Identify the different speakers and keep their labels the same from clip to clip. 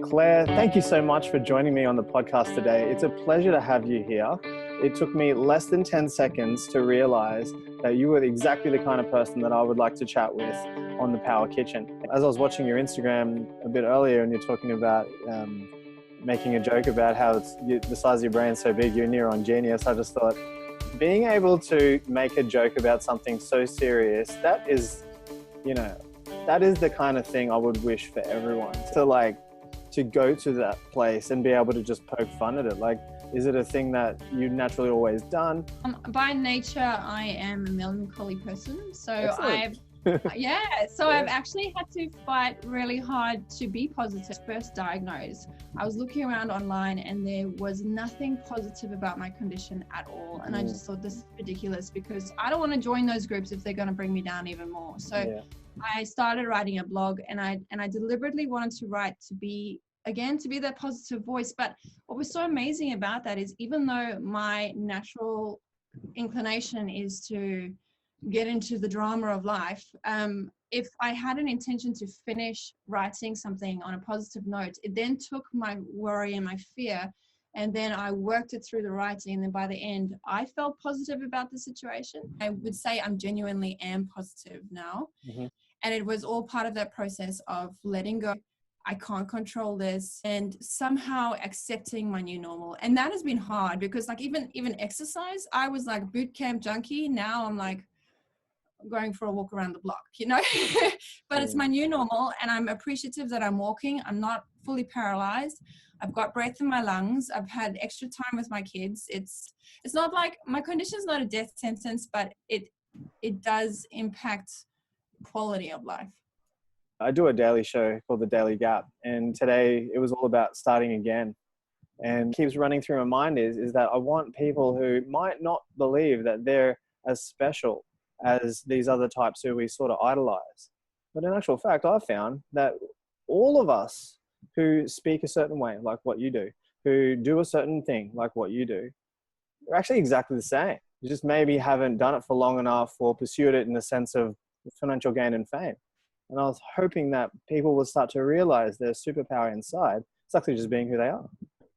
Speaker 1: Claire, thank you so much for joining me on the podcast today. It's a pleasure to have you here. It took me less than 10 seconds to realize that you were exactly the kind of person that I would like to chat with on the Power Kitchen. As I was watching your Instagram a bit earlier and you're talking about making a joke about how the size of your brain is so big, you're near on genius, I just thought being able to make a joke about something so serious, that is the kind of thing I would wish for everyone. To go to that place and be able to just poke fun at it. Like, is it a thing that you've naturally always done?
Speaker 2: By nature, I am a melancholy person. So
Speaker 1: Excellent.
Speaker 2: I've actually had to fight really hard to be positive. First diagnosed, I was looking around online and there was nothing positive about my condition at all. And I just thought, this is ridiculous, because I don't want to join those groups if they're going to bring me down even more. So I started writing a blog, and I deliberately wanted to write to be that positive voice. But what was so amazing about that is, even though my natural inclination is to get into the drama of life, if I had an intention to finish writing something on a positive note, it then took my worry and my fear, and then I worked it through the writing, and then by the end I felt positive about the situation. I would say I'm genuinely am positive now. And it was all part of that process of letting go. I can't control this, and somehow accepting my new normal. And that has been hard, because like even exercise, I was like boot camp junkie. Now I'm like going for a walk around the block, but it's my new normal, and I'm appreciative that I'm walking. I'm not fully paralyzed. I've got breath in my lungs. I've had extra time with my kids. It's not like my condition is not a death sentence, but it does impact quality of life.
Speaker 1: I do a daily show called The Daily Gap, and today it was all about starting again. And keeps running through my mind is that I want people who might not believe that they're as special as these other types who we sort of idolize. But in actual fact, I've found that all of us who speak a certain way, like what you do, who do a certain thing, like what you do, are actually exactly the same. You just maybe haven't done it for long enough or pursued it in the sense of financial gain and fame. And I was hoping that people will start to realize their superpower inside. It's actually just being who they are.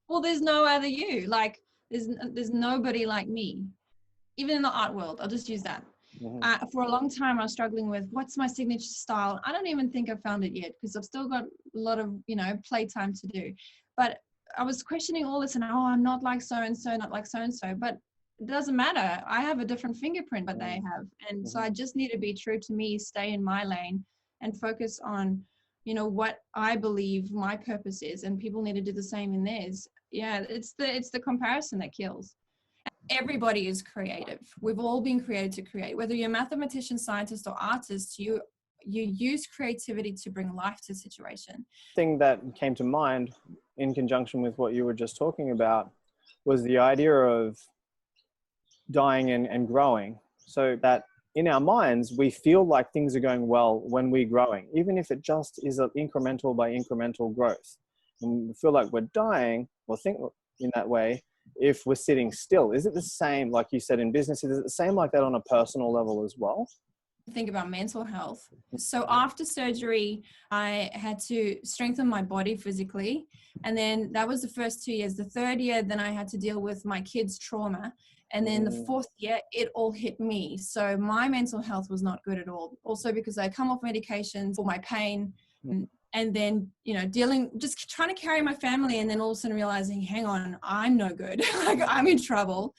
Speaker 2: Well, there's no other you. Like, there's nobody like me, even in the art world. I'll just use that. For a long time, I was struggling with what's my signature style. I don't even think I've found it yet, because I've still got a lot of, playtime to do. But I was questioning all this, and I'm not like so-and-so, not like so-and-so. But it doesn't matter. I have a different fingerprint that they have. And so I just need to be true to me, stay in my lane, and focus on, what I believe my purpose is. And people need to do the same in theirs. Yeah, it's the comparison that kills. Everybody is creative. We've all been created to create. Whether you're a mathematician, scientist, or artist, you use creativity to bring life to a situation.
Speaker 1: The thing that came to mind in conjunction with what you were just talking about was the idea of dying and growing, so that in our minds, we feel like things are going well when we're growing, even if it just is an incremental by incremental growth. And we feel like we're dying, or think in that way, if we're sitting still. Is it the same, like you said, in business? Is it the same like that on a personal level as well?
Speaker 2: Think about mental health. So after surgery, I had to strengthen my body physically. And then that was the first 2 years. The third year, then I had to deal with my kids' trauma. And then the fourth year, it all hit me. So my mental health was not good at all. Also because I come off medications for my pain, and then, just trying to carry my family, and then all of a sudden realizing, hang on, I'm no good. Like, I'm in trouble.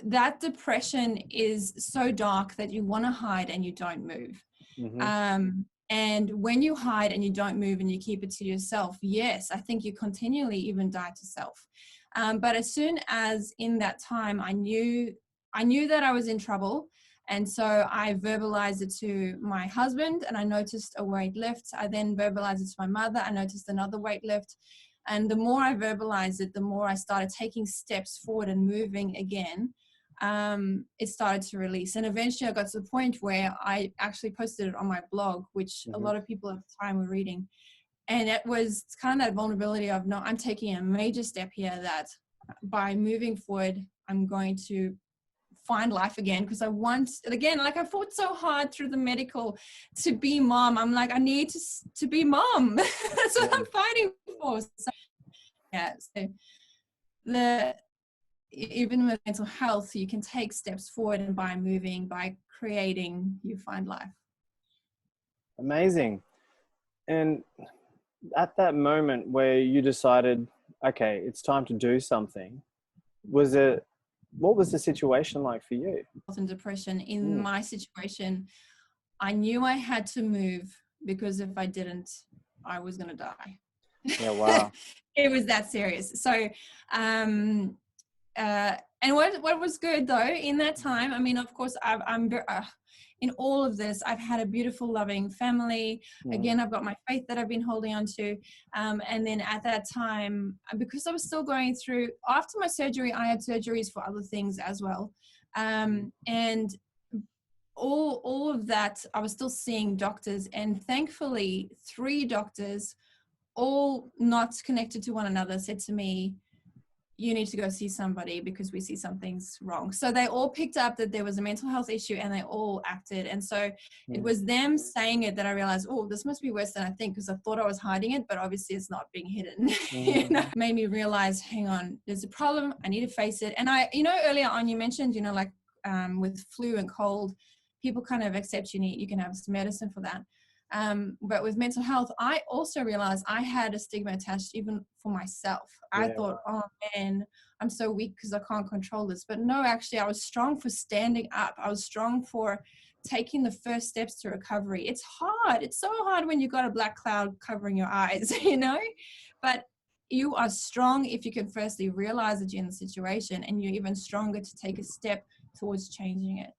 Speaker 2: That depression is so dark that you want to hide and you don't move. And when you hide and you don't move and you keep it to yourself, yes, I think you continually even die to self. But as soon as in that time, I knew that I was in trouble. And so I verbalized it to my husband, and I noticed a weight lift. I then verbalized it to my mother. I noticed another weight lift. And the more I verbalized it, the more I started taking steps forward and moving again. It started to release. And eventually I got to the point where I actually posted it on my blog, which a lot of people at the time were reading. And it was kind of that vulnerability of, no, I'm taking a major step here, that by moving forward, I'm going to find life again, because I want, again, like I fought so hard through the medical to be mom. I'm like, I need to be mom. That's what I'm fighting for. So, yeah. So even with mental health, you can take steps forward, and by moving, by creating, you find life.
Speaker 1: Amazing. And at that moment where you decided, okay, it's time to do something, what was the situation like for you?
Speaker 2: And depression. In my situation, I knew I had to move, because if I didn't, I was going to die.
Speaker 1: Yeah, wow.
Speaker 2: It was that serious. So, and what was good though in that time, I mean, of course, I'm in all of this, I've had a beautiful, loving family. Again, I've got my faith that I've been holding on to. And then at that time, because I was still going through, after my surgery, I had surgeries for other things as well. And all of that, I was still seeing doctors, and thankfully 3 doctors, all not connected to one another, said to me, you need to go see somebody because we see something's wrong. So they all picked up that there was a mental health issue, and they all acted. And so it was them saying it that I realized, oh, this must be worse than I think, because I thought I was hiding it, but obviously it's not being hidden. You know, made me realize, hang on, there's a problem. I need to face it. And I, you know, earlier on you mentioned, you know, like with flu and cold, people kind of accept you can have some medicine for that. But with mental health, I also realized I had a stigma attached even for myself. I thought, oh man, I'm so weak because I can't control this. But no, actually, I was strong for standing up. I was strong for taking the first steps to recovery. It's hard. It's so hard when you've got a black cloud covering your eyes, you know, but you are strong if you can firstly realize that you're in the situation, and you're even stronger to take a step towards changing it.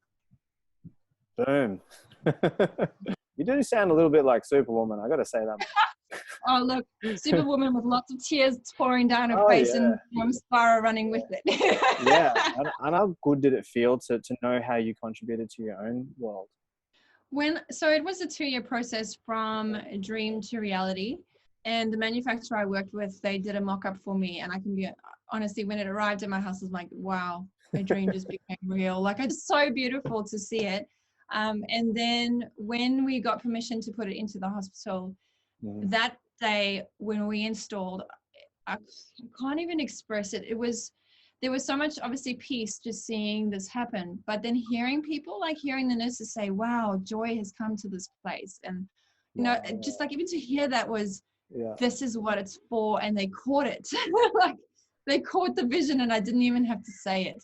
Speaker 1: Boom. You do sound a little bit like Superwoman, I got to say that.
Speaker 2: Oh, look, Superwoman with lots of tears pouring down her face, and mascara running with it.
Speaker 1: Yeah. And how good did it feel to know how you contributed to your own world?
Speaker 2: So it was a 2-year process from dream to reality. And the manufacturer I worked with, they did a mock-up for me. And I can be, honestly, when it arrived at my house, I was like, wow, my dream just became real. Like, it's so beautiful to see it. And then when we got permission to put it into the hospital, that day when we installed, I can't even express it. There was so much, obviously, peace just seeing this happen. But then hearing people, like hearing the nurses say, wow, joy has come to this place. And, you know, just like even to hear that was, this is what it's for. And they caught it. Like they caught the vision, and I didn't even have to say it.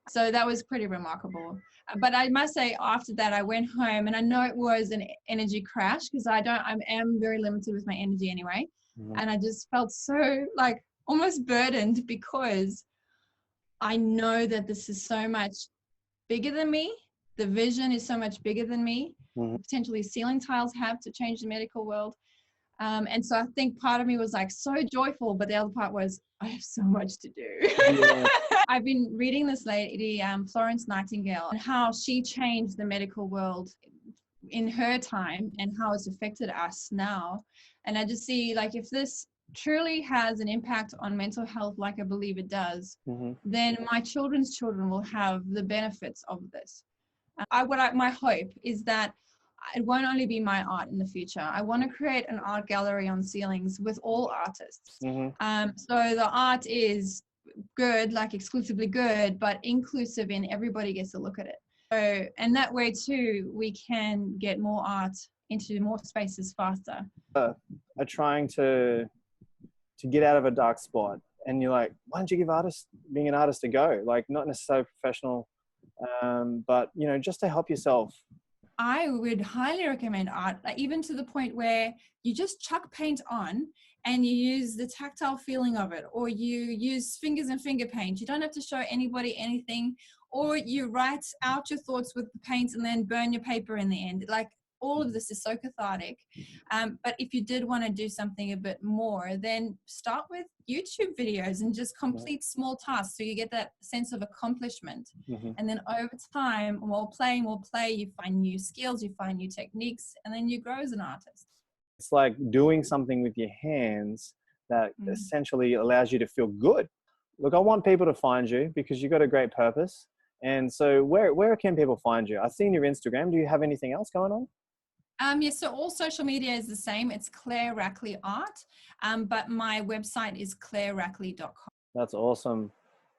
Speaker 2: So that was pretty remarkable. But I must say, after that, I went home, and I know it was an energy crash, because I am very limited with my energy anyway. And I just felt so like almost burdened, because I know that this is so much bigger than me. The vision is so much bigger than me. Potentially ceiling tiles have to change the medical world. And so I think part of me was like so joyful, but the other part was, I have so much to do. I've been reading this lady, Florence Nightingale, and how she changed the medical world in her time and how it's affected us now. And I just see, like, if this truly has an impact on mental health, like I believe it does, then my children's children will have the benefits of this. My hope is that it won't only be my art in the future. I want to create an art gallery on ceilings with all artists. So the art is good, like exclusively good, but inclusive in everybody gets to look at it. So, and that way too, we can get more art into more spaces faster.
Speaker 1: Are trying to get out of a dark spot, and you're like, why don't you give being an artist a go? Like, not necessarily professional, but you know, just to help yourself.
Speaker 2: I would highly recommend art, even to the point where you just chuck paint on and you use the tactile feeling of it, or you use fingers and finger paint. You don't have to show anybody anything, or you write out your thoughts with the paint and then burn your paper in the end. Like, all of this is so cathartic. But if you did want to do something a bit more, then start with YouTube videos and just complete small tasks, so you get that sense of accomplishment. And then over time, while playing, you find new skills, you find new techniques, and then you grow as an artist.
Speaker 1: It's like doing something with your hands that essentially allows you to feel good. Look, I want people to find you because you've got a great purpose. And so where can people find you? I've seen your Instagram. Do you have anything else going on?
Speaker 2: Yes, so all social media is the same. It's Claire Rackley Art, but my website is clairerackley.com.
Speaker 1: That's awesome.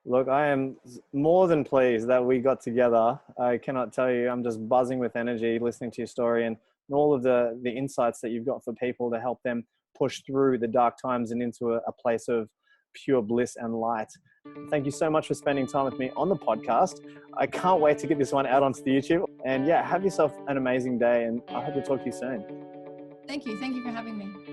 Speaker 1: Look, I am more than pleased that we got together. I cannot tell you, I'm just buzzing with energy listening to your story and all of the insights that you've got for people to help them push through the dark times and into a place of pure bliss and light. Thank you so much for spending time with me on the podcast. I can't wait to get this one out onto the YouTube. And yeah, have yourself an amazing day, and I hope to talk to you soon.
Speaker 2: Thank you. Thank you for having me.